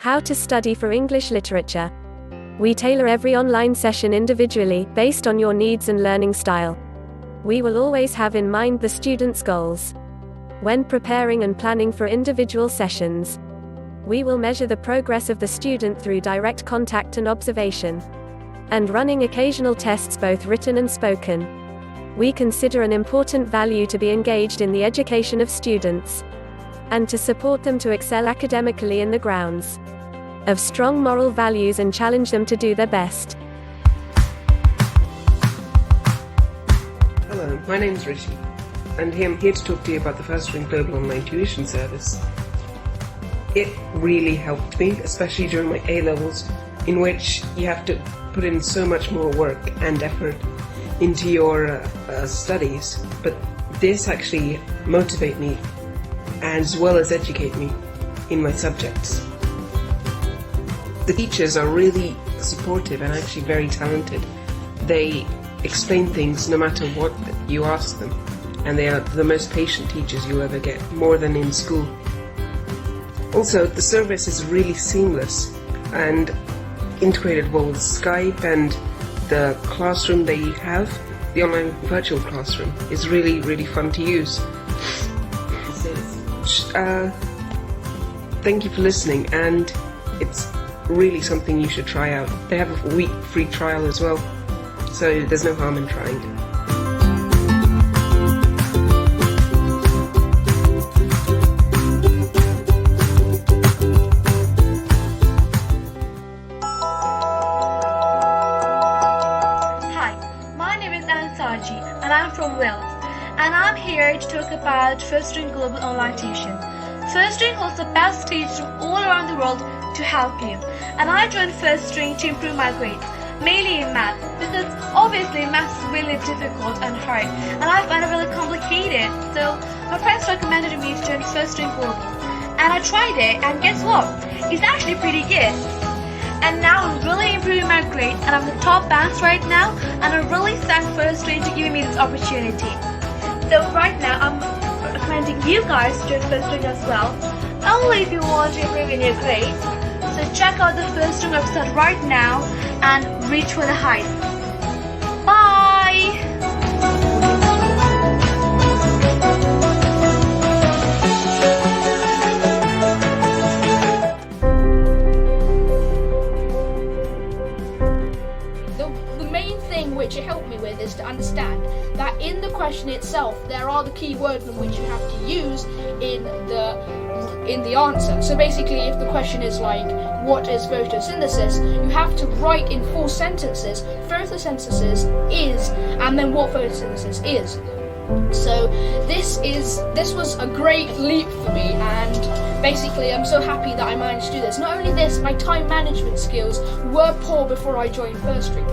How to study for English literature. We tailor every online session individually, based on your needs and learning style. We will always have in mind the student's goals. When preparing and planning for individual sessions, we will measure the progress of the student through direct contact and observation, and running occasional tests, both written and spoken. We consider an important value to be engaged in the education of students, and to support them to excel academically in the grounds of strong moral values and challenge them to do their best. Hello, my name is Rishi, and I'm here to talk to you about the Firstring Global online tuition service. It really helped me, especially during my A-levels, in which you have to put in so much more work and effort into your studies, but this actually motivated me as well as educate me in my subjects. The teachers are really supportive and actually very talented. They explain things no matter what you ask them, and they are the most patient teachers you'll ever get, more than in school. Also, the service is really seamless and integrated well with Skype, and the classroom they have, the online virtual classroom, is really fun to use. Thank you for listening, and it's really something you should try out. They have a week free trial as well, so there's no harm in trying. And I'm from Wales, and I'm here to talk about Firstring Global online tuition. Firstring holds the best teachers from all around the world to help you, and I joined Firstring to improve my grades, mainly in math, because obviously math is really difficult and hard, and I find it really complicated. So my friends recommended me to join Firstring Global, and I tried it, and guess what? It's actually pretty good. And now I'm really improving my grades, and I'm the top bands right now, and I really thank Firstring to giving me this opportunity. So right now I'm recommending you guys to join Firstring as well, only if you want to improve in your grades. So check out the Firstring website right now and reach for the heights. Bye! Which it helped me with is to understand that in the question itself there are the key words in which you have to use in the answer. So basically, if the question is like, what is photosynthesis, you have to write in 4 sentences photosynthesis is, and then what photosynthesis is. So this was a great leap for me, and basically I'm so happy that I managed to do this. Not only this, my time management skills were poor before I joined Firstring.